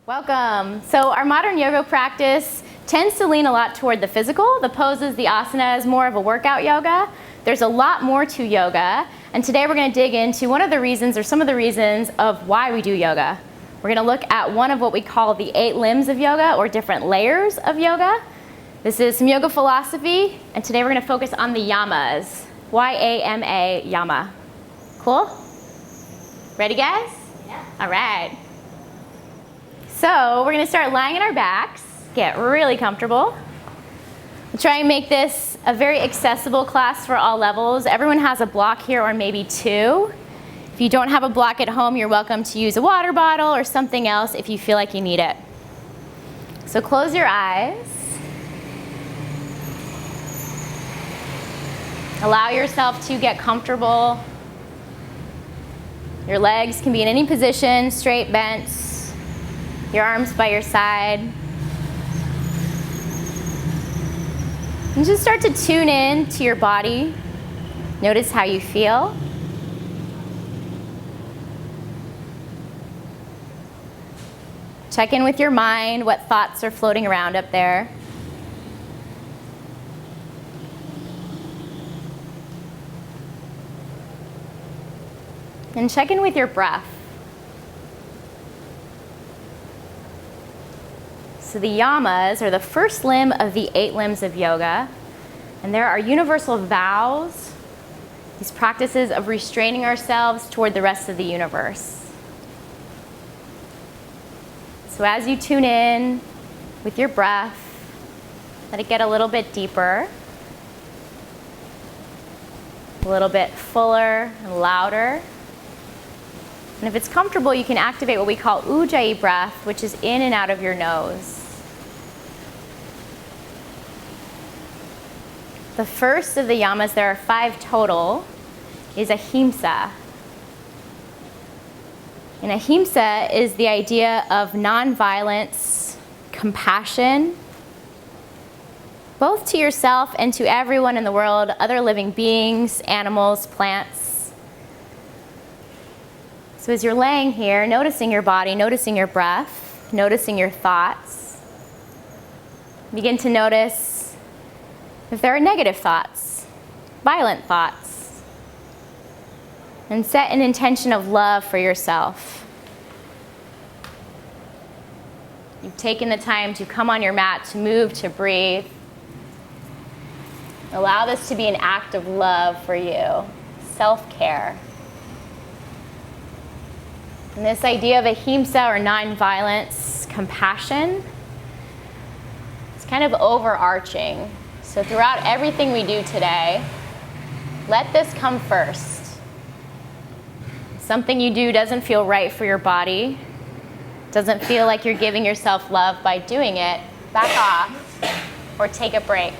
Welcome. So our modern yoga practice tends to lean a lot toward the physical. The poses, the asana is more of a workout yoga. There's a lot more to yoga, and today we're going to dig into one of the reasons or some of the reasons of why we do yoga. We're going to look at one of what we call the 8 limbs of yoga, or different layers of yoga. This is some yoga philosophy, and today we're going to focus on the yamas. Y-A-M-A, yama. Cool? Ready, guys? Yeah. All right. So we're going to start lying on our backs, get really comfortable. We'll try and make this a very accessible class for all levels. Everyone has a block here, or maybe 2. If you don't have a block at home, you're welcome to use a water bottle or something else if you feel like you need it. So close your eyes. Allow yourself to get comfortable. Your legs can be in any position, straight, bent. Your arms by your side. And just start to tune in to your body. Notice how you feel. Check in with your mind, what thoughts are floating around up there. And check in with your breath. So the yamas are the first limb of the 8 limbs of yoga, and there are universal vows, these practices of restraining ourselves toward the rest of the universe. So as you tune in with your breath, let it get a little bit deeper, a little bit fuller and louder. And if it's comfortable, you can activate what we call ujjayi breath, which is in and out of your nose. The first of the yamas, there are 5 total, is Ahimsa. And Ahimsa is the idea of nonviolence, compassion, both to yourself and to everyone in the world, other living beings, animals, plants. So as you're laying here, noticing your body, noticing your breath, noticing your thoughts, begin to notice if there are negative thoughts, violent thoughts, and set an intention of love for yourself. You've taken the time to come on your mat, to move, to breathe. Allow this to be an act of love for you, self-care. And this idea of ahimsa, or nonviolence, compassion, is kind of overarching. So throughout everything we do today, let this come first. Something you do doesn't feel right for your body, doesn't feel like you're giving yourself love by doing it, back off or take a break.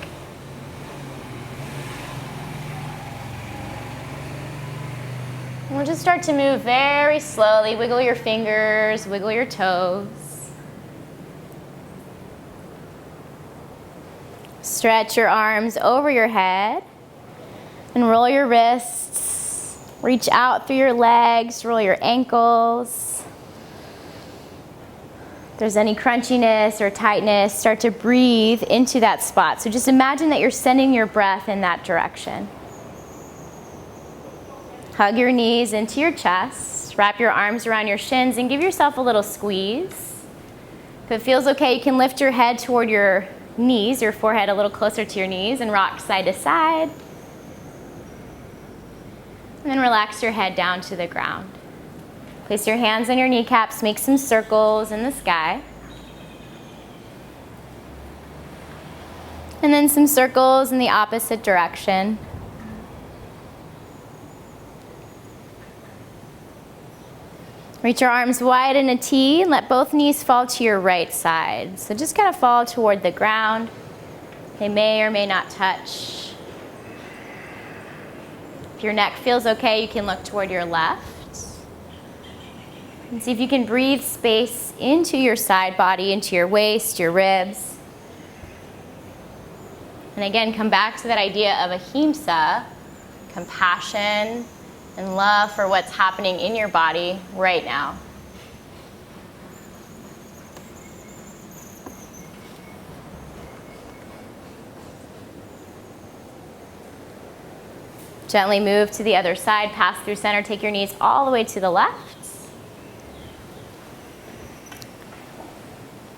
And we'll just start to move very slowly. Wiggle your fingers, wiggle your toes. Stretch your arms over your head and roll your wrists. Reach out through your legs, roll your ankles. If there's any crunchiness or tightness, start to breathe into that spot. So just imagine that you're sending your breath in that direction. Hug your knees into your chest. Wrap your arms around your shins and give yourself a little squeeze. If it feels okay, you can lift your head toward your knees, your forehead a little closer to your knees, and rock side to side. And then relax your head down to the ground. Place your hands on your kneecaps, make some circles in the sky. And then some circles in the opposite direction. Reach your arms wide in a T and let both knees fall to your right side. So just kind of fall toward the ground. They may or may not touch. If your neck feels okay, you can look toward your left. And see if you can breathe space into your side body, into your waist, your ribs. And again, come back to that idea of ahimsa, compassion, and love for what's happening in your body right now. Gently move to the other side, pass through center, take your knees all the way to the left.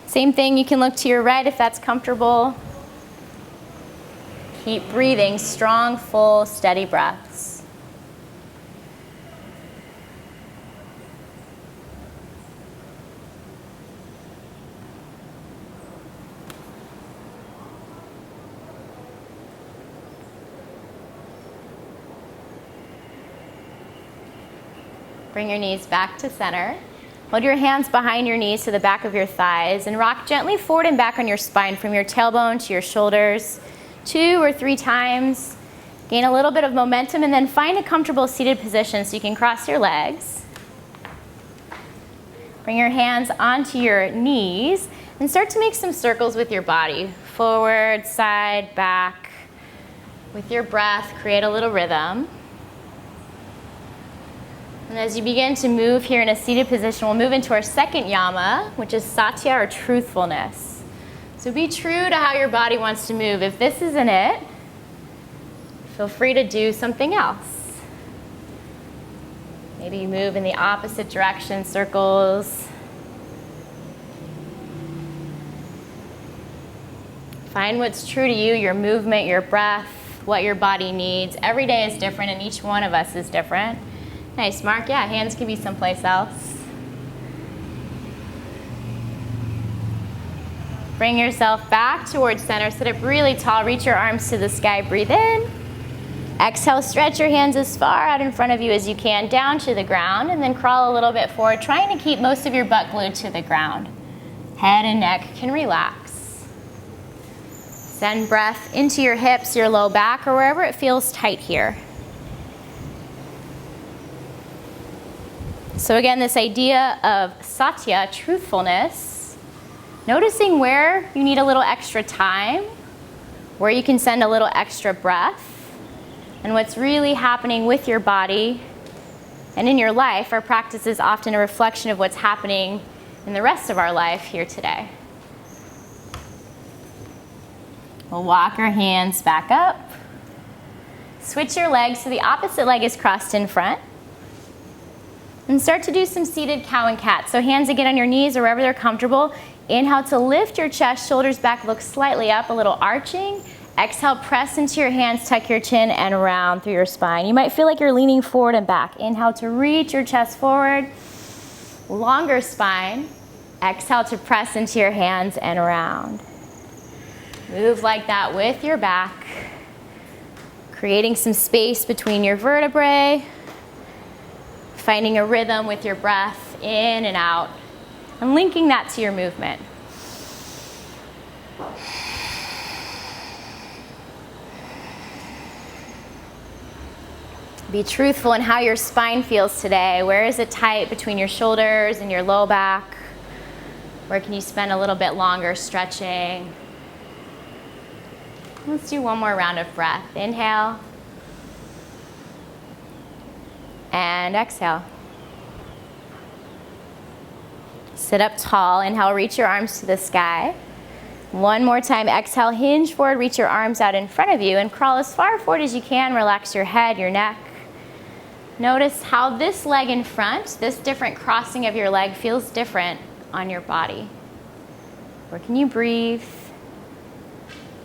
Same thing, you can look to your right if that's comfortable. Keep breathing, strong, full, steady breaths. Bring your knees back to center. Hold your hands behind your knees to the back of your thighs and rock gently forward and back on your spine from your tailbone to your shoulders 2 or 3 times. Gain a little bit of momentum and then find a comfortable seated position so you can cross your legs. Bring your hands onto your knees and start to make some circles with your body. Forward, side, back. With your breath, create a little rhythm. And as you begin to move here in a seated position, we'll move into our second Yama, which is Satya, or truthfulness. So be true to how your body wants to move. If this isn't it, feel free to do something else. Maybe you move in the opposite direction, circles. Find what's true to you, your movement, your breath, what your body needs. Every day is different and each one of us is different. Nice, Mark. Yeah, hands can be someplace else. Bring yourself back towards center. Sit up really tall. Reach your arms to the sky. Breathe in. Exhale, stretch your hands as far out in front of you as you can, down to the ground, and then crawl a little bit forward, trying to keep most of your butt glued to the ground. Head and neck can relax. Send breath into your hips, your low back, or wherever it feels tight here. So again, this idea of Satya, truthfulness, noticing where you need a little extra time, where you can send a little extra breath, and what's really happening with your body and in your life. Our practice is often a reflection of what's happening in the rest of our life here today. We'll walk our hands back up. Switch your legs so the opposite leg is crossed in front. And start to do some seated cow and cat. So hands again on your knees or wherever they're comfortable. Inhale to lift your chest, shoulders back, look slightly up, a little arching. Exhale, press into your hands, tuck your chin and round through your spine. You might feel like you're leaning forward and back. Inhale to reach your chest forward, longer spine. Exhale to press into your hands and round. Move like that with your back, creating some space between your vertebrae. Finding a rhythm with your breath in and out, and linking that to your movement. Be truthful in how your spine feels today. Where is it tight between your shoulders and your low back? Where can you spend a little bit longer stretching? Let's do one more round of breath. Inhale. And exhale. Sit up tall. Inhale, reach your arms to the sky. One more time. Exhale, hinge forward, reach your arms out in front of you, and crawl as far forward as you can. Relax your head, your neck. Notice how this leg in front, this different crossing of your leg, feels different on your body. Where can you breathe?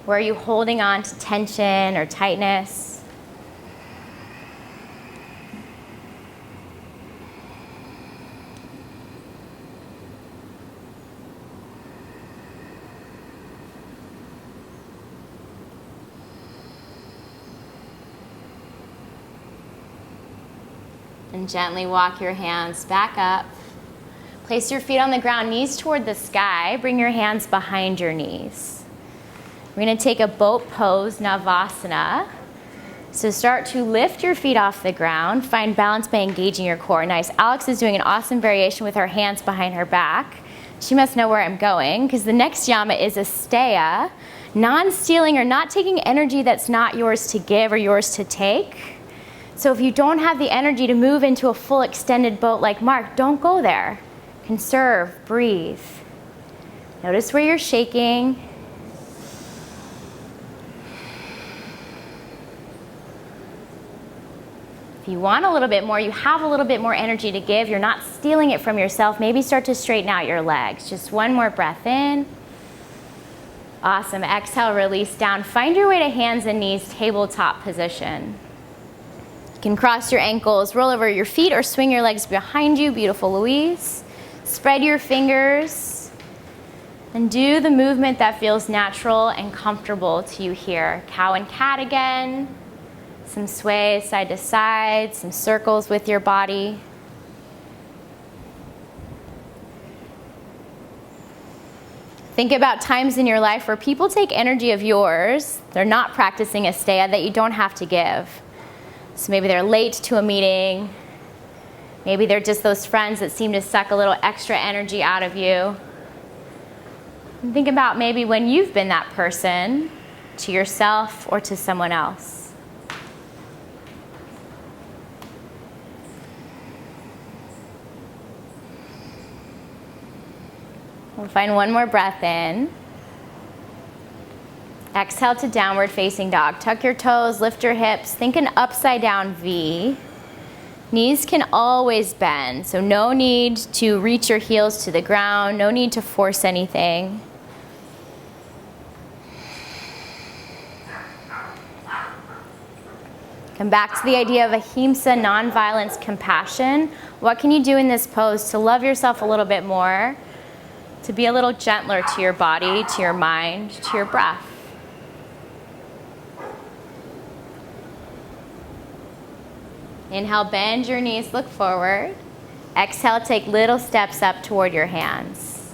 Where are you holding on to tension or tightness? And gently walk your hands back up. Place your feet on the ground, knees toward the sky. Bring your hands behind your knees. We're going to take a boat pose, Navasana. So start to lift your feet off the ground. Find balance by engaging your core. Nice. Alex is doing an awesome variation with her hands behind her back. She must know where I'm going, because the next Yama is Asteya, non-stealing or not taking energy that's not yours to give or yours to take. So if you don't have the energy to move into a full extended boat like Mark, don't go there. Conserve, breathe. Notice where you're shaking. If you want a little bit more, you have a little bit more energy to give, you're not stealing it from yourself, maybe start to straighten out your legs. Just one more breath in. Awesome. Exhale, release down. Find your way to hands and knees, tabletop position. You can cross your ankles, roll over your feet, or swing your legs behind you. Beautiful, Louise. Spread your fingers and do the movement that feels natural and comfortable to you here. Cow and cat again. Some sway side to side, some circles with your body. Think about times in your life where people take energy of yours, they're not practicing Asteya, that you don't have to give. So maybe they're late to a meeting, maybe they're just those friends that seem to suck a little extra energy out of you. And think about maybe when you've been that person to yourself or to someone else. We'll find one more breath in. Exhale to downward facing dog. Tuck your toes, lift your hips. Think an upside down V. Knees can always bend, so no need to reach your heels to the ground, no need to force anything. Come back to the idea of Ahimsa, nonviolence, compassion. What can you do in this pose to love yourself a little bit more? To be a little gentler to your body, to your mind, to your breath. Inhale, bend your knees, look forward. Exhale, take little steps up toward your hands.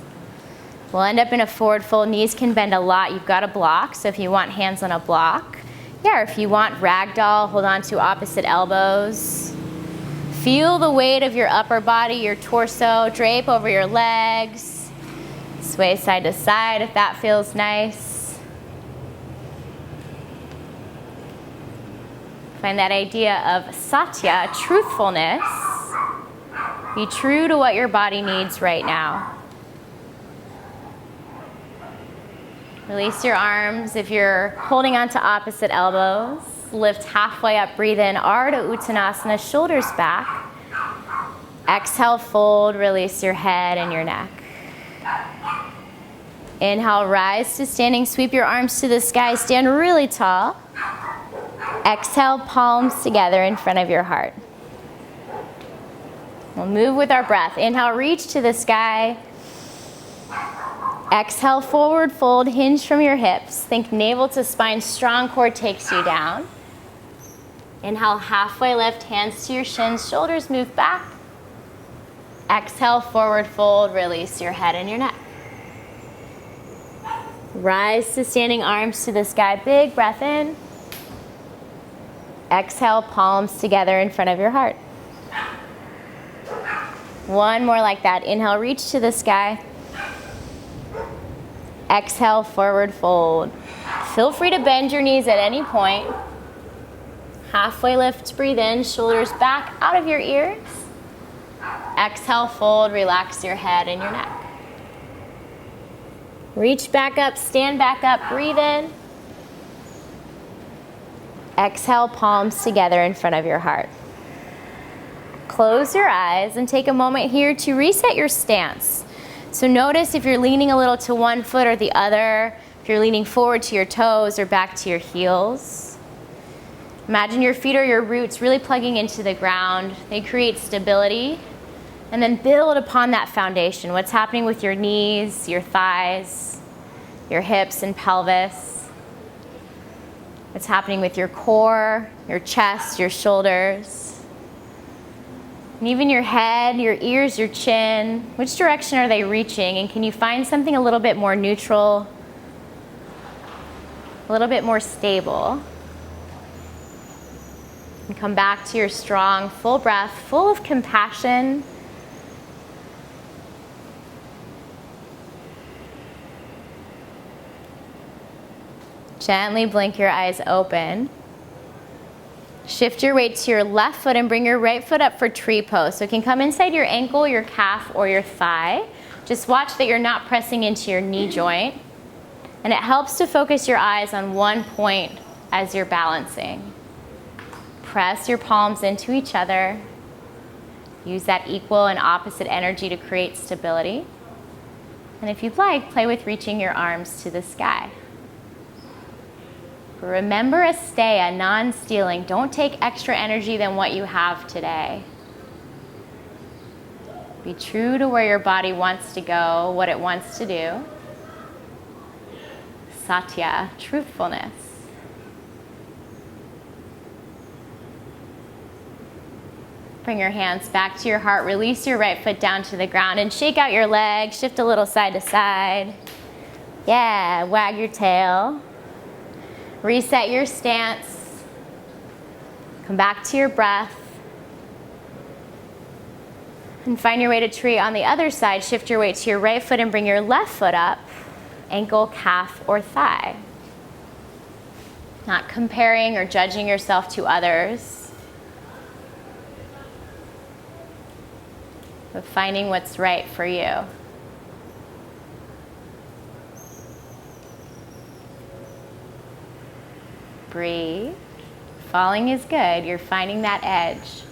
We'll end up in a forward fold. Knees can bend a lot. You've got a block, so if you want hands on a block. Yeah, or if you want ragdoll, hold on to opposite elbows. Feel the weight of your upper body, your torso, drape over your legs. Sway side to side if that feels nice. Find that idea of Satya, truthfulness. Be true to what your body needs right now. Release your arms. If you're holding on to opposite elbows, lift halfway up, breathe in, Ardha Uttanasana, shoulders back. Exhale, fold, release your head and your neck. Inhale, rise to standing, sweep your arms to the sky, stand really tall. Exhale, palms together in front of your heart. We'll move with our breath. Inhale, reach to the sky. Exhale, forward fold, hinge from your hips. Think navel to spine, strong core takes you down. Inhale, halfway lift, hands to your shins, shoulders move back. Exhale, forward fold, release your head and your neck. Rise to standing, arms to the sky, big breath in. Exhale, palms together in front of your heart. One more like that. Inhale, reach to the sky. Exhale, forward fold. Feel free to bend your knees at any point. Halfway lift, breathe in, shoulders back out of your ears. Exhale, fold, relax your head and your neck. Reach back up, stand back up, breathe in. Exhale, palms together in front of your heart. Close your eyes and take a moment here to reset your stance. So notice if you're leaning a little to one foot or the other, if you're leaning forward to your toes or back to your heels. Imagine your feet or your roots really plugging into the ground. They create stability. And then build upon that foundation. What's happening with your knees, your thighs, your hips and pelvis. What's happening with your core, your chest, your shoulders. And even your head, your ears, your chin. Which direction are they reaching? And can you find something a little bit more neutral, a little bit more stable? And come back to your strong, full breath, full of compassion. Gently blink your eyes open. Shift your weight to your left foot and bring your right foot up for tree pose. So it can come inside your ankle, your calf, or your thigh. Just watch that you're not pressing into your knee joint. And it helps to focus your eyes on one point as you're balancing. press your palms into each other. Use that equal and opposite energy to create stability. And if you'd like, play with reaching your arms to the sky. But remember Asteya, non-stealing. Don't take extra energy than what you have today. Be true to where your body wants to go, what it wants to do. Satya, truthfulness. Bring your hands back to your heart. Release your right foot down to the ground and shake out your legs. Shift a little side to side. Yeah, wag your tail. Reset your stance. Come back to your breath. And find your way to tree on the other side. Shift your weight to your right foot and bring your left foot up. Ankle, calf, or thigh. Not comparing or judging yourself to others, but finding what's right for you. Breathe. Falling is good. You're finding that edge.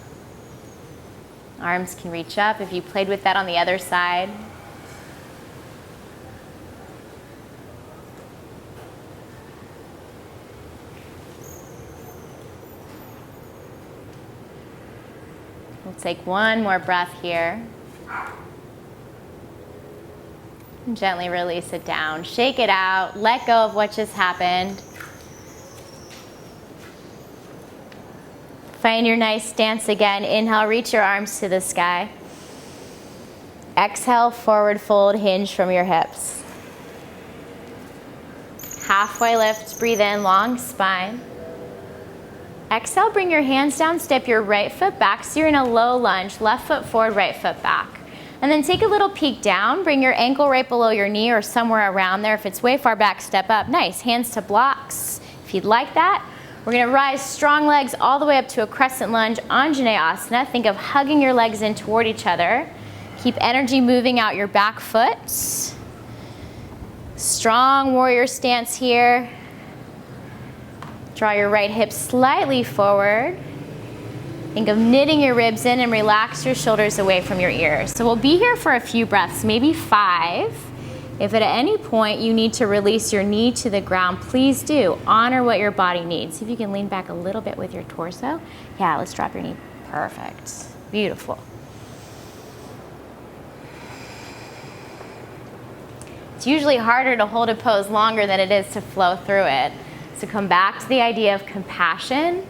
Arms can reach up if you played with that on the other side. We'll take one more breath here. And gently release it down. Shake it out. Let go of what just happened. Find your nice stance again. Inhale, reach your arms to the sky. Exhale, forward fold, hinge from your hips. Halfway lift, breathe in, long spine. Exhale, bring your hands down, step your right foot back so you're in a low lunge, left foot forward, right foot back. And then take a little peek down, bring your ankle right below your knee or somewhere around there. If it's way far back, step up. Nice, hands to blocks if you'd like that. We're gonna rise strong legs all the way up to a crescent lunge, Anjaneyasana. Think of hugging your legs in toward each other. Keep energy moving out your back foot. Strong warrior stance here. Draw your right hip slightly forward. Think of knitting your ribs in and relax your shoulders away from your ears. So we'll be here for a few breaths, maybe 5. If at any point you need to release your knee to the ground, please do. Honor what your body needs. See if you can lean back a little bit with your torso. Yeah, let's drop your knee. Perfect. Beautiful. It's usually harder to hold a pose longer than it is to flow through it. So come back to the idea of compassion.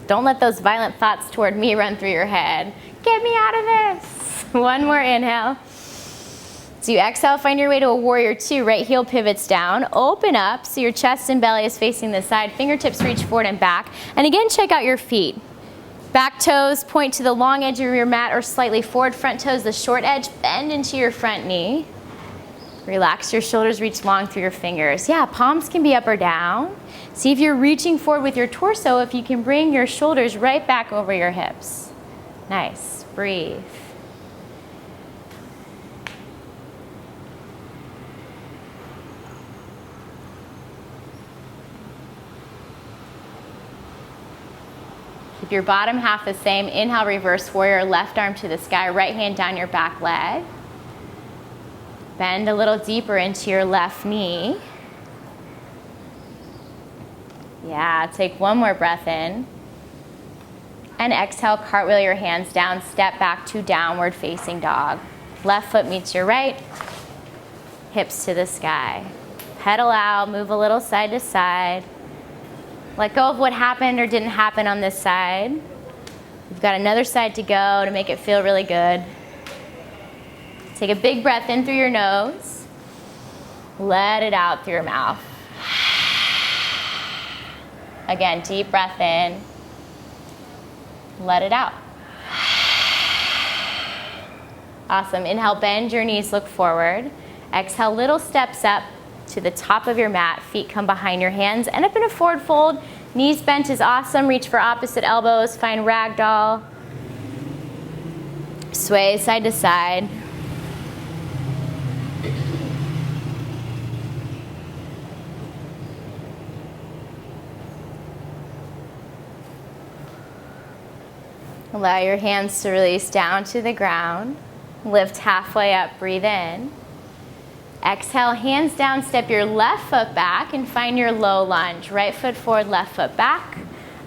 Don't let those violent thoughts toward me run through your head. Get me out of this. One more inhale. So you exhale, find your way to a warrior 2. Right heel pivots down. Open up so your chest and belly is facing the side. Fingertips reach forward and back. And again, check out your feet. Back toes point to the long edge of your mat or slightly forward. Front toes, the short edge, bend into your front knee. Relax your shoulders, reach long through your fingers. Yeah, palms can be up or down. See if you're reaching forward with your torso, if you can bring your shoulders right back over your hips. Nice, breathe. Keep your bottom half the same. Inhale, reverse warrior, left arm to the sky, right hand down your back leg. Bend a little deeper into your left knee. Yeah, take one more breath in. And exhale, cartwheel your hands down, step back to downward facing dog. Left foot meets your right, hips to the sky. Pedal out, move a little side to side. Let go of what happened or didn't happen on this side. We've got another side to go to make it feel really good. Take a big breath in through your nose. Let it out through your mouth. Again, deep breath in. Let it out. Awesome. Inhale, bend your knees, look forward. Exhale, little steps up to the top of your mat. Feet come behind your hands. End up in a forward fold. Knees bent is awesome. Reach for opposite elbows. Find ragdoll. Sway side to side. Allow your hands to release down to the ground. Lift halfway up, breathe in. Exhale, hands down, step your left foot back and find your low lunge. Right foot forward, left foot back.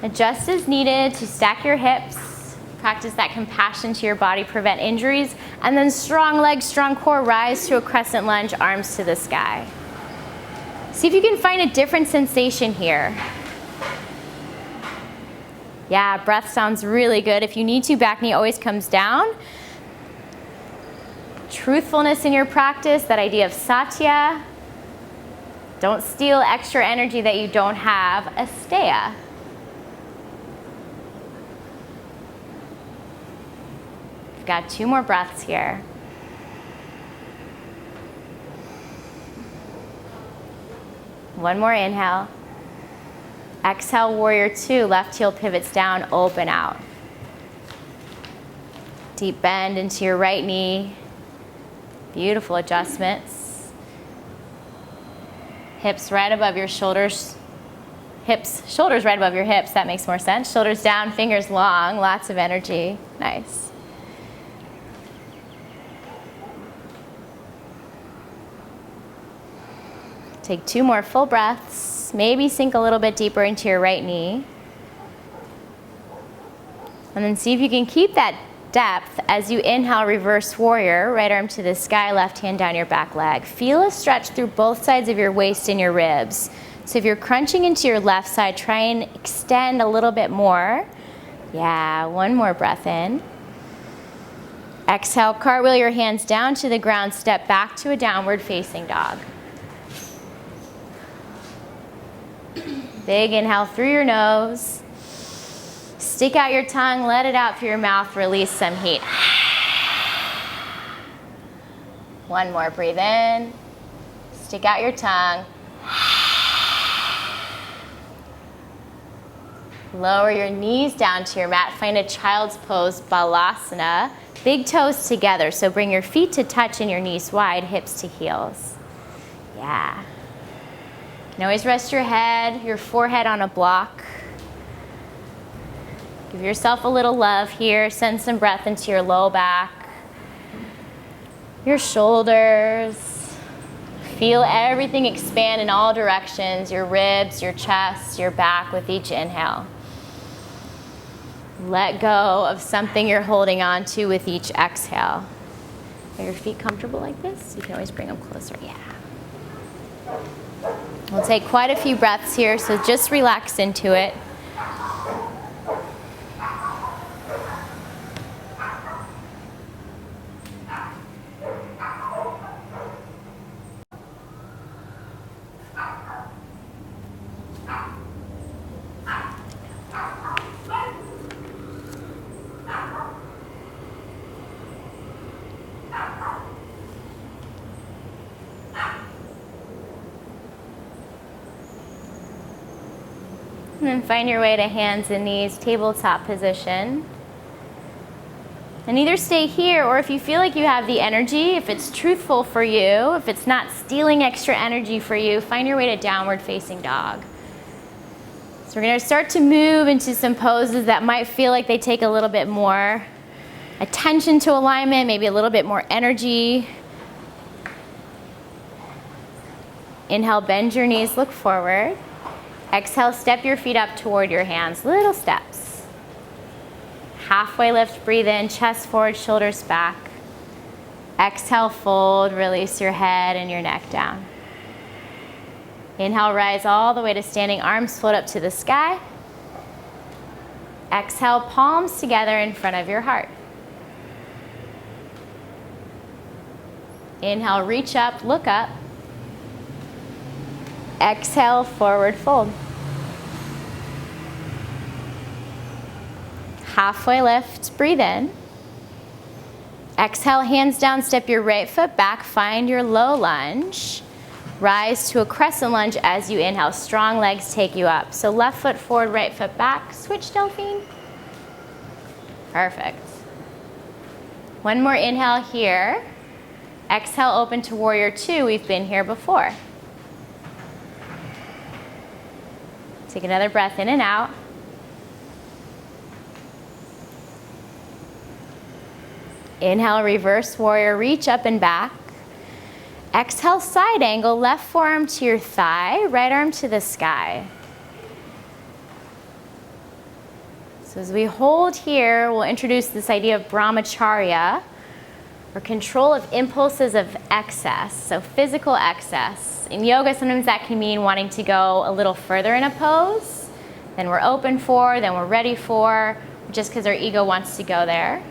Adjust as needed to stack your hips. Practice that compassion to your body, prevent injuries. And then strong legs, strong core, rise to a crescent lunge, arms to the sky. See if you can find a different sensation here. Yeah, breath sounds really good. If you need to, back knee always comes down. Truthfulness in your practice, that idea of Satya. Don't steal extra energy that you don't have. Asteya. We've got 2 more breaths here. One more inhale. Exhale, warrior 2, left heel pivots down, open out. Deep bend into your right knee. Beautiful adjustments. Hips right above your shoulders. Shoulders right above your hips, that makes more sense. Shoulders down, fingers long, lots of energy. Nice. Take 2 more full breaths. Maybe sink a little bit deeper into your right knee. And then see if you can keep that depth as you inhale, reverse warrior, right arm to the sky, left hand down your back leg. Feel a stretch through both sides of your waist and your ribs. So if you're crunching into your left side, try and extend a little bit more. Yeah, 1 more breath in. Exhale, cartwheel your hands down to the ground, step back to a downward facing dog. Big inhale through your nose. Stick out your tongue, let it out through your mouth, release some heat. 1 more, breathe in. Stick out your tongue. Lower your knees down to your mat. Find a child's pose, balasana. Big toes together, so bring your feet to touch and your knees wide, hips to heels. Yeah. You can always rest your head, your forehead on a block. Give yourself a little love here. Send some breath into your low back, your shoulders. Feel everything expand in all directions, your ribs, your chest, your back with each inhale. Let go of something you're holding on to with each exhale. Are your feet comfortable like this? You can always bring them closer. Yeah. We'll take quite a few breaths here, so just relax into it. And then find your way to hands and knees, tabletop position. And either stay here, or if you feel like you have the energy, if it's truthful for you, if it's not stealing extra energy for you, find your way to downward facing dog. So we're going to start to move into some poses that might feel like they take a little bit more attention to alignment, maybe a little bit more energy. Inhale, bend your knees, look forward. Exhale, step your feet up toward your hands, little steps. Halfway lift, breathe in, chest forward, shoulders back. Exhale, fold, release your head and your neck down. Inhale, rise all the way to standing, arms float up to the sky. Exhale, palms together in front of your heart. Inhale, reach up, look up. Exhale, forward fold. Halfway lift, breathe in. Exhale, hands down, step your right foot back, find your low lunge. Rise to a crescent lunge as you inhale. Strong legs take you up. So left foot forward, right foot back. Switch, Delphine. Perfect. One more inhale here. Exhale, open to warrior 2. We've been here before. Take another breath in and out. Inhale, reverse warrior, reach up and back. Exhale, side angle, left forearm to your thigh, right arm to the sky. So as we hold here, we'll introduce this idea of Brahmacharya, or control of impulses of excess, so physical excess. In yoga, sometimes that can mean wanting to go a little further in a pose than we're open for, than we're ready for, just because our ego wants to go there.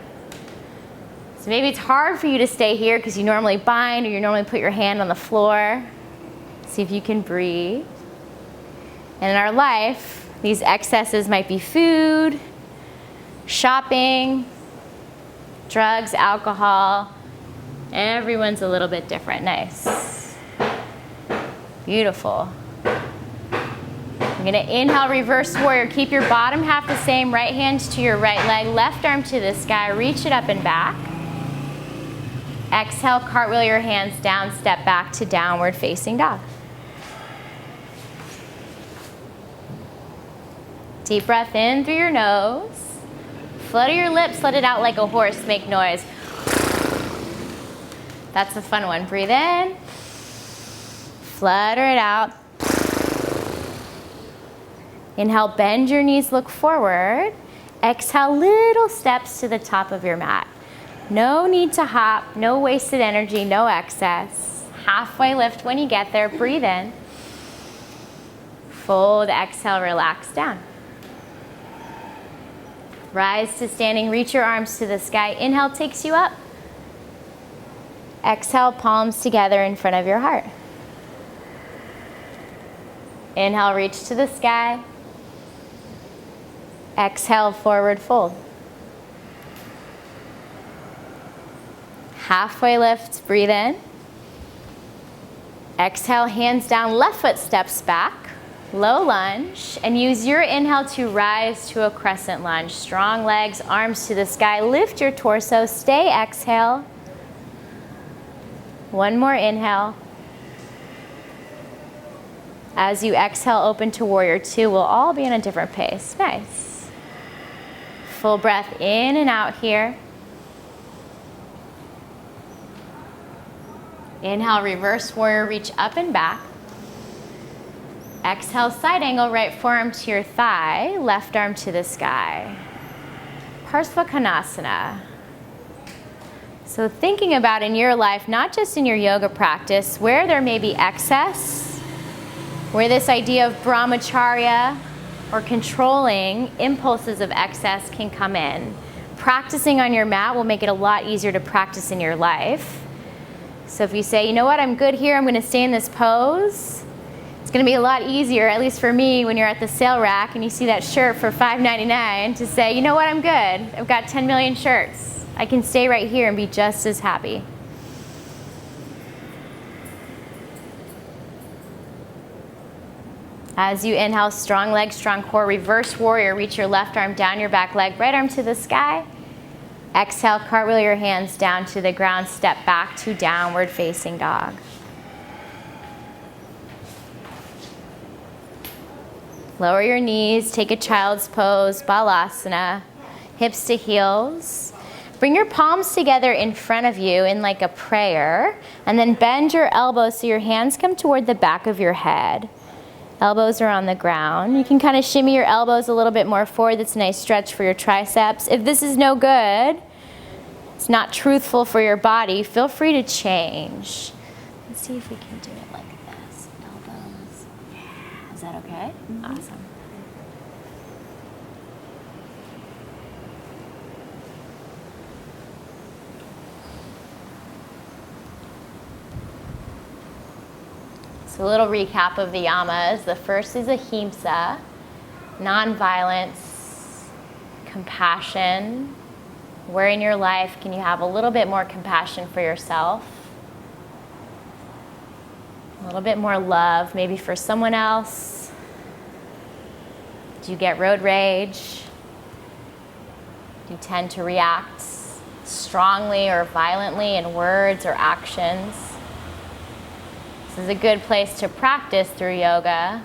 So maybe it's hard for you to stay here because you normally bind or you normally put your hand on the floor. See if you can breathe. And in our life, these excesses might be food, shopping, drugs, alcohol. Everyone's a little bit different. Nice. Beautiful. I'm going to inhale, reverse warrior. Keep your bottom half the same. Right hand to your right leg, left arm to the sky. Reach it up and back. Exhale, cartwheel your hands down, step back to downward facing dog. Deep breath in through your nose. Flutter your lips, let it out like a horse, make noise. That's a fun one. Breathe in. Flutter it out. Inhale, bend your knees, look forward. Exhale, little steps to the top of your mat. No need to hop, no wasted energy, no excess. Halfway lift when you get there, breathe in. Fold, exhale, relax down. Rise to standing, reach your arms to the sky. Inhale takes you up. Exhale, palms together in front of your heart. Inhale, reach to the sky. Exhale, forward fold. Halfway lift, breathe in. Exhale, hands down, left foot steps back. Low lunge, and use your inhale to rise to a crescent lunge. Strong legs, arms to the sky. Lift your torso, stay, exhale. One more inhale. As you exhale, open to warrior two. We'll all be in a different pace. Nice. Full breath in and out here. Inhale, reverse warrior, reach up and back. Exhale, side angle, right forearm to your thigh, left arm to the sky. Parsvakonasana. So thinking about in your life, not just in your yoga practice, where there may be excess, where this idea of Brahmacharya or controlling impulses of excess can come in. Practicing on your mat will make it a lot easier to practice in your life. So if you say, you know what, I'm good here, I'm going to stay in this pose, it's going to be a lot easier, at least for me, when you're at the sale rack and you see that shirt for $5.99 to say, you know what, I'm good. I've got 10 million shirts. I can stay right here and be just as happy. As you inhale, strong legs, strong core, reverse warrior. Reach your left arm down your back leg, right arm to the sky. Exhale, cartwheel your hands down to the ground, step back to downward facing dog. Lower your knees, take a child's pose, balasana, hips to heels. Bring your palms together in front of you in like a prayer, and then bend your elbows so your hands come toward the back of your head. Elbows are on the ground. You can kind of shimmy your elbows a little bit more forward. That's a nice stretch for your triceps. If this is no good, it's not truthful for your body, feel free to change. Let's see if we can do it like this. Elbows. Yeah. Is that okay? Mm-hmm. Awesome. So a little recap of the yamas. The first is Ahimsa, nonviolence, compassion. Where in your life can you have a little bit more compassion for yourself? A little bit more love, maybe for someone else? Do you get road rage? Do you tend to react strongly or violently in words or actions? This is a good place to practice through yoga,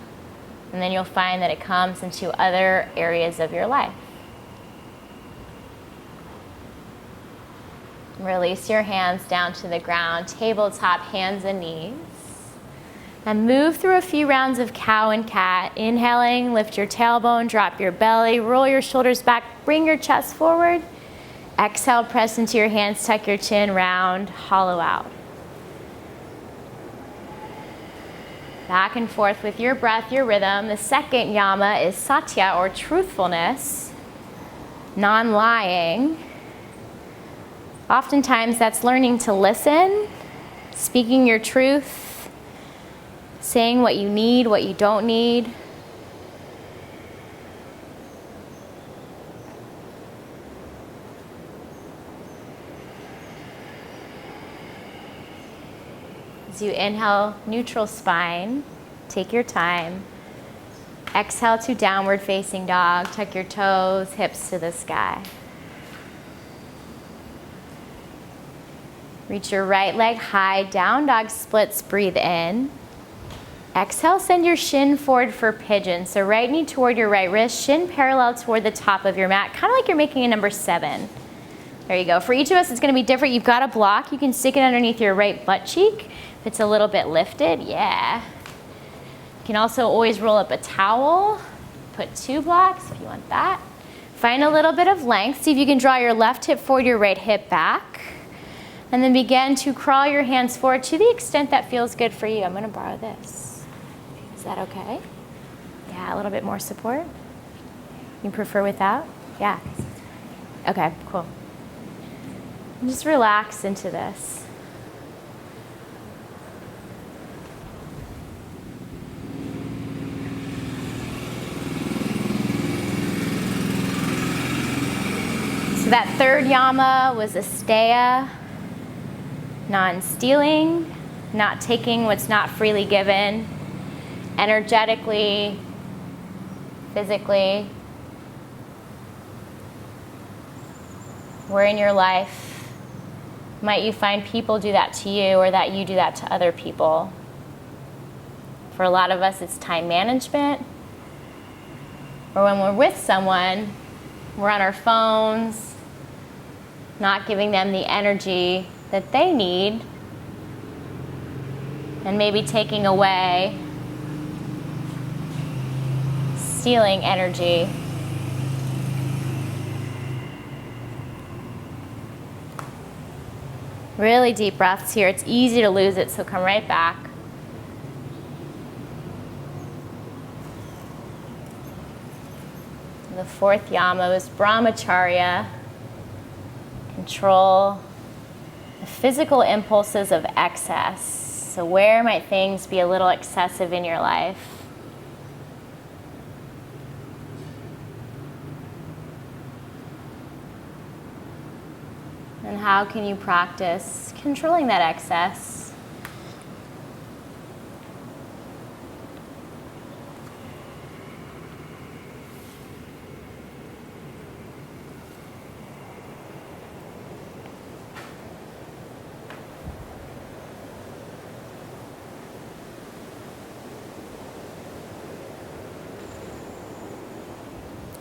and then you'll find that it comes into other areas of your life. Release your hands down to the ground, tabletop, hands and knees. And move through a few rounds of cow and cat. Inhaling, lift your tailbone, drop your belly, roll your shoulders back, bring your chest forward. Exhale, press into your hands, tuck your chin, round, hollow out. Back and forth with your breath, your rhythm. The second yama is Satya, or truthfulness, non-lying. Oftentimes that's learning to listen, speaking your truth, saying what you need, what you don't need. As you inhale, neutral spine, take your time. Exhale to downward facing dog, tuck your toes, hips to the sky. Reach your right leg high, down dog splits, breathe in. Exhale, send your shin forward for pigeon. So right knee toward your right wrist, shin parallel toward the top of your mat, kind of like you're making a number 7. There you go. For each of us, it's gonna be different. You've got a block. You can stick it underneath your right butt cheek. If it's a little bit lifted, yeah. You can also always roll up a towel, put 2 blocks if you want that. Find a little bit of length. See if you can draw your left hip forward, your right hip back. And then begin to crawl your hands forward to the extent that feels good for you. I'm gonna borrow this. Is that okay? Yeah, a little bit more support. You prefer without? Yeah. Okay, cool. And just relax into this. So that third yama was Asteya. Non-stealing, not taking what's not freely given, energetically, physically. Where in your life might you find people do that to you or that you do that to other people? For a lot of us, it's time management. Or when we're with someone, we're on our phones, not giving them the energy that they need, and maybe taking away, stealing energy. Really deep breaths here. It's easy to lose it, so come right back. The fourth yama was Brahmacharya, control the physical impulses of excess. So where might things be a little excessive in your life? And how can you practice controlling that excess?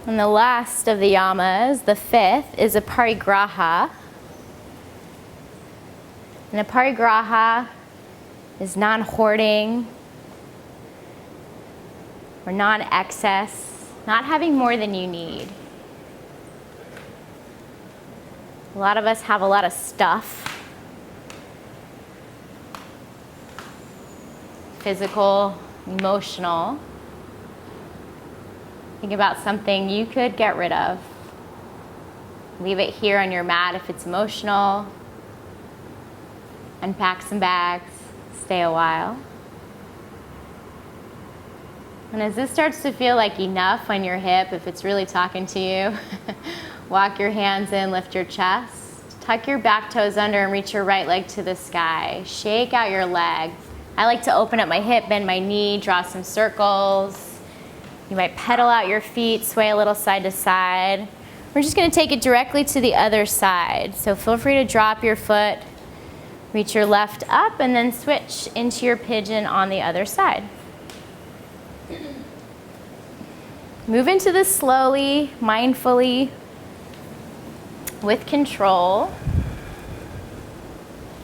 And the last of the yamas, the fifth, is Aparigraha. And Aparigraha is non-hoarding or non-excess, not having more than you need. A lot of us have a lot of stuff. Physical, emotional. Think about something you could get rid of. Leave it here on your mat if it's emotional. Unpack some bags, stay a while. And as this starts to feel like enough on your hip, if it's really talking to you, walk your hands in, lift your chest, tuck your back toes under and reach your right leg to the sky. Shake out your leg. I like to open up my hip, bend my knee, draw some circles. You might pedal out your feet, sway a little side to side. We're just gonna take it directly to the other side. So feel free to drop your foot, reach your left up, and then switch into your pigeon on the other side. Move into this slowly, mindfully, with control.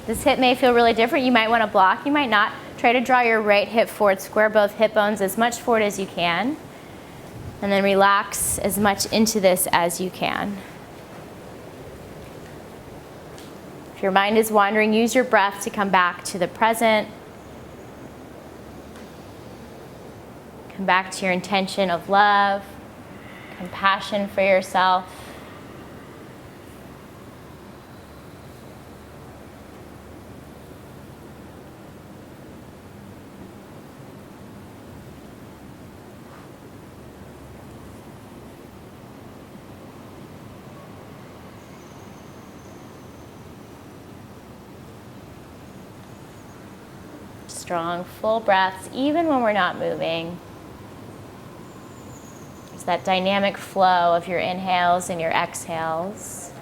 This hip may feel really different. You might want to block, you might not. Try to draw your right hip forward, square both hip bones as much forward as you can. And then relax as much into this as you can. If your mind is wandering, use your breath to come back to the present. Come back to your intention of love, compassion for yourself. Strong, full breaths, even when we're not moving. It's that dynamic flow of your inhales and your exhales.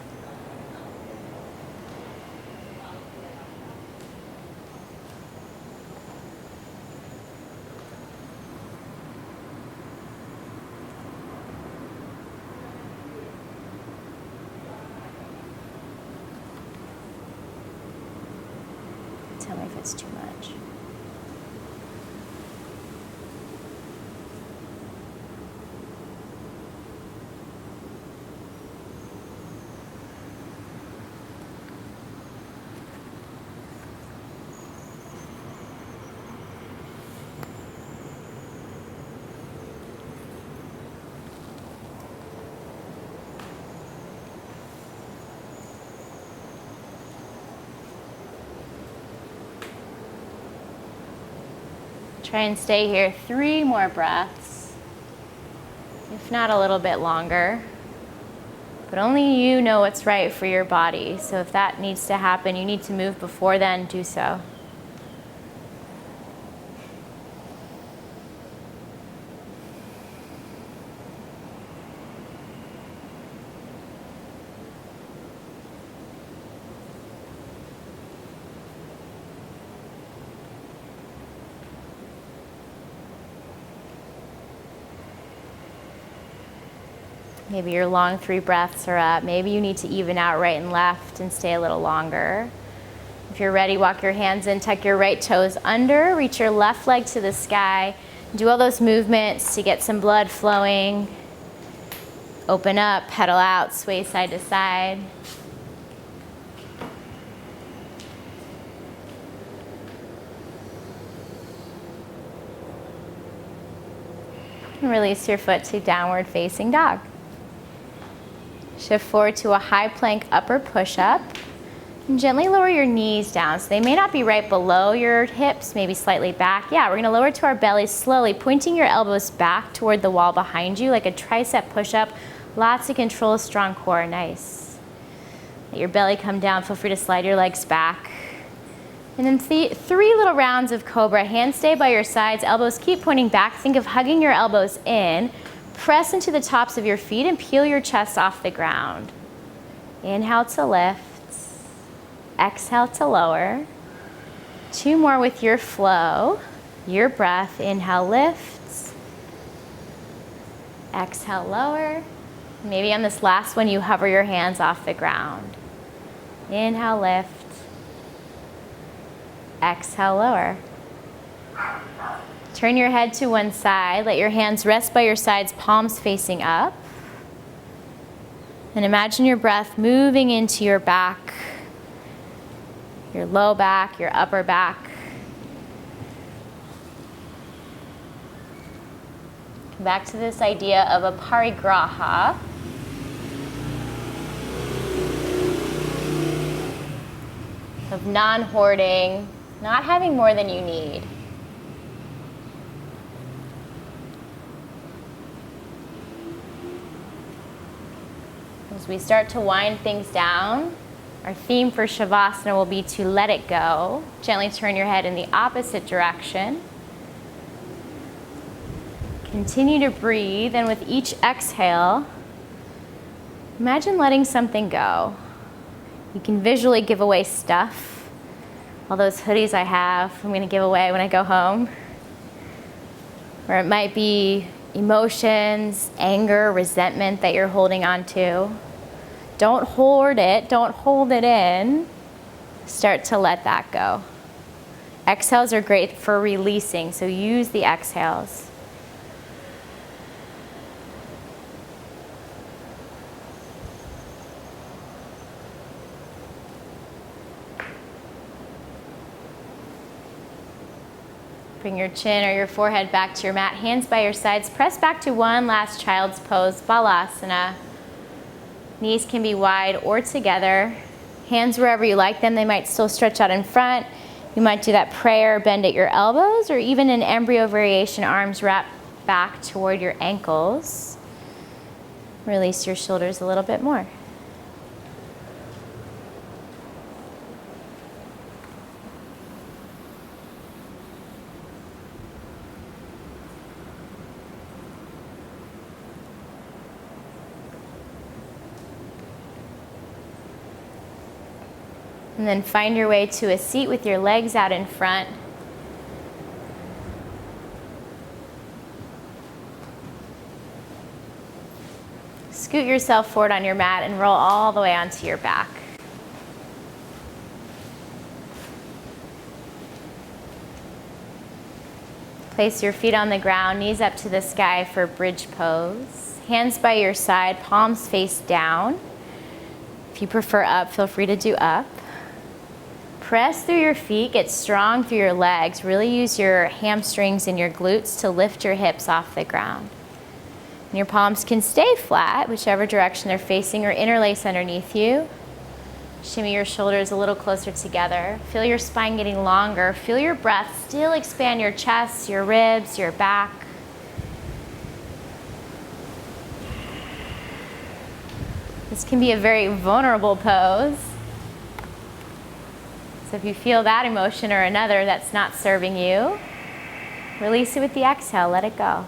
Tell me if it's too much. Try and stay here 3 more breaths, if not a little bit longer. But only you know what's right for your body. So if that needs to happen, you need to move before then, do so. Maybe your long 3 breaths are up. Maybe you need to even out right and left and stay a little longer. If you're ready, walk your hands in, tuck your right toes under, reach your left leg to the sky. Do all those movements to get some blood flowing. Open up, pedal out, sway side to side. And release your foot to downward facing dog. Shift forward to a high plank upper push-up. And gently lower your knees down. So they may not be right below your hips, maybe slightly back. Yeah, we're gonna lower to our belly slowly, pointing your elbows back toward the wall behind you, like a tricep push-up. Lots of control, strong core, nice. Let your belly come down, feel free to slide your legs back. And then 3 little rounds of cobra. Hands stay by your sides, elbows keep pointing back. Think of hugging your elbows in. Press into the tops of your feet and peel your chest off the ground. Inhale to lift. Exhale to lower. 2 more with your flow. Your breath. Inhale, lift. Exhale, lower. Maybe on this last one, you hover your hands off the ground. Inhale, lift. Exhale, lower. Turn your head to one side. Let your hands rest by your sides, palms facing up. And imagine your breath moving into your back, your low back, your upper back. Come back to this idea of Aparigraha. Of non-hoarding, not having more than you need. As we start to wind things down, our theme for Shavasana will be to let it go. Gently turn your head in the opposite direction. Continue to breathe, and with each exhale, imagine letting something go. You can visually give away stuff. All those hoodies I have, I'm going to give away when I go home. Or it might be emotions, anger, resentment that you're holding on to. Don't hoard it. Don't hold it in. start to let that go. Exhales are great for releasing, so use the exhales. Bring your chin or your forehead back to your mat, hands by your sides. Press back to one last child's pose, Balasana. Knees can be wide or together. Hands wherever you like them. They might still stretch out in front. You might do that prayer bend at your elbows, or even an embryo variation, arms wrap back toward your ankles. Release your shoulders a little bit more. And then find your way to a seat with your legs out in front. Scoot yourself forward on your mat and roll all the way onto your back. Place your feet on the ground, knees up to the sky for bridge pose. Hands by your side, palms face down. If you prefer up, feel free to do up. Press through your feet, get strong through your legs. Really use your hamstrings and your glutes to lift your hips off the ground. And your palms can stay flat, whichever direction they're facing, or interlace underneath you. Shimmy your shoulders a little closer together. Feel your spine getting longer. Feel your breath still expand your chest, your ribs, your back. This can be a very vulnerable pose. So if you feel that emotion or another that's not serving you, release it with the exhale, let it go.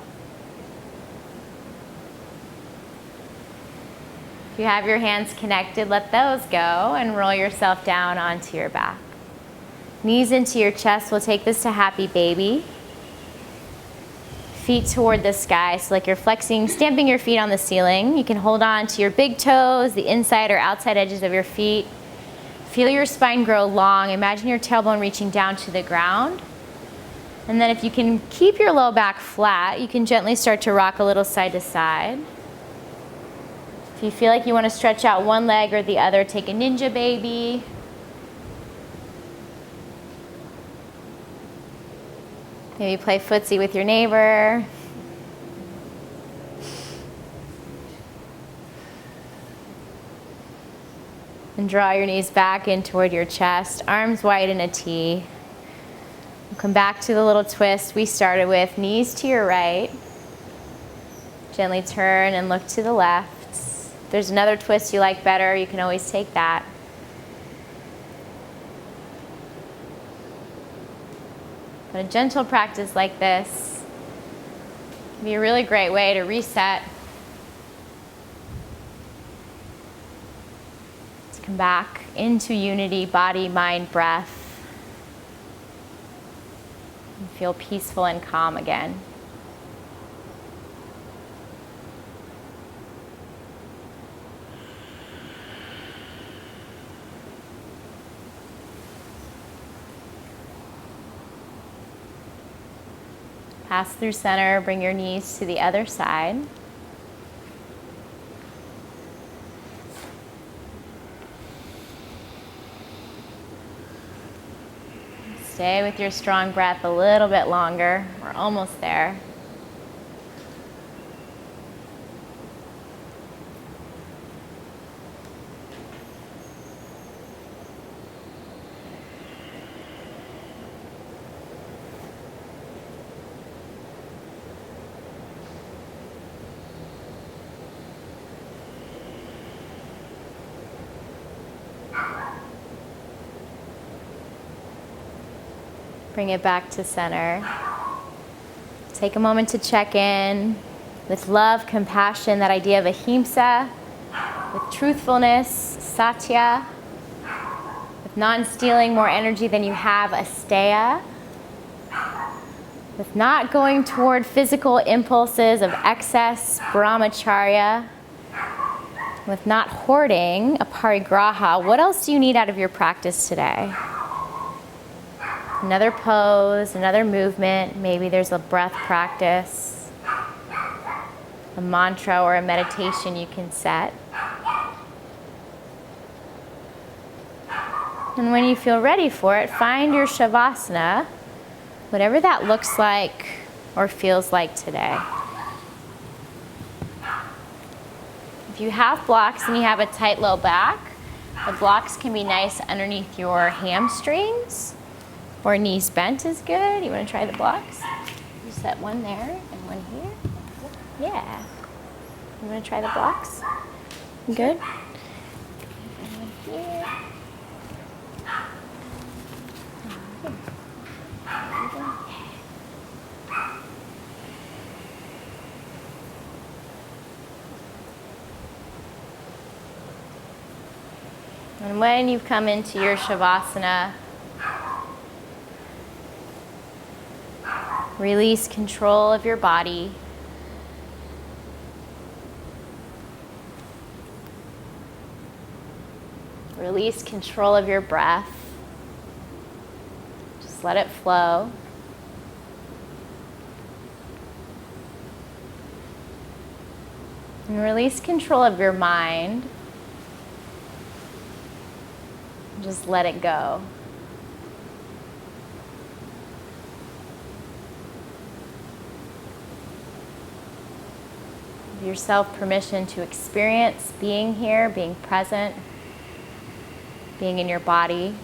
If you have your hands connected, let those go and roll yourself down onto your back. Knees into your chest, we'll take this to happy baby. Feet toward the sky, so like you're flexing, stamping your feet on the ceiling. You can hold on to your big toes, the inside or outside edges of your feet. Feel your spine grow long. Imagine your tailbone reaching down to the ground. And then if you can keep your low back flat, you can gently start to rock a little side to side. If you feel like you want to stretch out one leg or the other, take a ninja baby. Maybe play footsie with your neighbor. And draw your knees back in toward your chest, arms wide in a T. We'll come back to the little twist we started with, knees to your right. Gently turn and look to the left. If there's another twist you like better, you can always take that. But a gentle practice like this can be a really great way to reset. To come back into unity, body, mind, breath. And feel peaceful and calm again. Pass through center, bring your knees to the other side. Stay with your strong breath a little bit longer. We're almost there. Bring it back to center. Take a moment to check in with love, compassion, that idea of Ahimsa, with truthfulness, Satya, with non-stealing more energy than you have, Asteya, with not going toward physical impulses of excess, Brahmacharya, with not hoarding Aparigraha, what else do you need out of your practice today? Another pose, another movement, maybe there's a breath practice, a mantra or a meditation you can set. And when you feel ready for it, find your Shavasana, whatever that looks like or feels like today. If you have blocks and you have a tight low back, the blocks can be nice underneath your hamstrings, or knees bent is good. You want to try the blocks? You set one there and one here. Yeah. You want to try the blocks? Good. And one here. And when you've come into your Shavasana, release control of your body. Release control of your breath. Just let it flow. And release control of your mind. Just let it go. Give yourself permission to experience being here, being present, being in your body.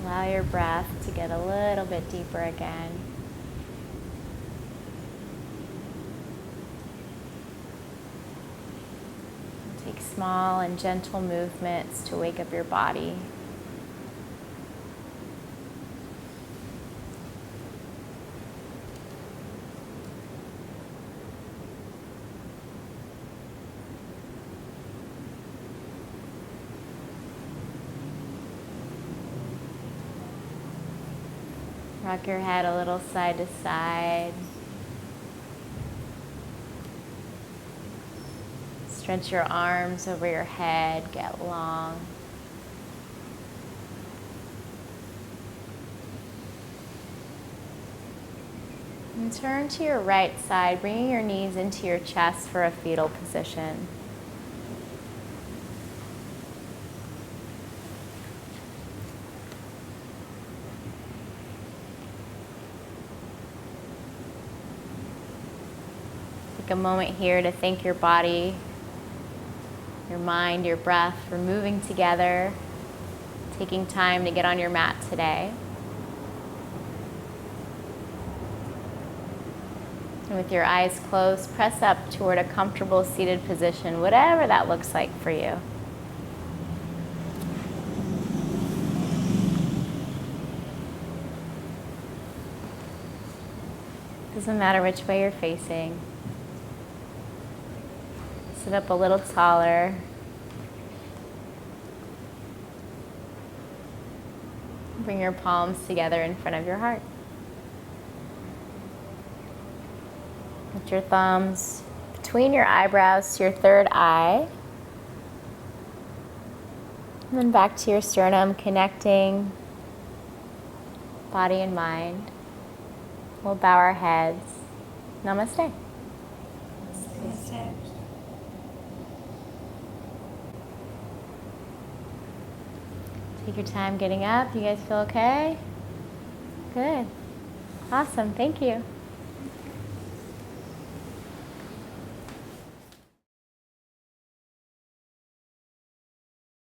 Allow your breath to get a little bit deeper again. Take small and gentle movements to wake up your body. Rock your head a little side to side. Stretch your arms over your head, get long. And turn to your right side, bringing your knees into your chest for a fetal position. Take a moment here to thank your body, your mind, your breath for moving together, taking time to get on your mat today. And with your eyes closed, press up toward a comfortable seated position, whatever that looks like for you. Doesn't matter which way you're facing. Sit up a little taller. Bring your palms together in front of your heart. Put your thumbs between your eyebrows to your third eye. And then back to your sternum, connecting body and mind. We'll bow our heads. Namaste. Namaste. Take your time getting up. You guys feel okay? Good. Awesome. Thank you.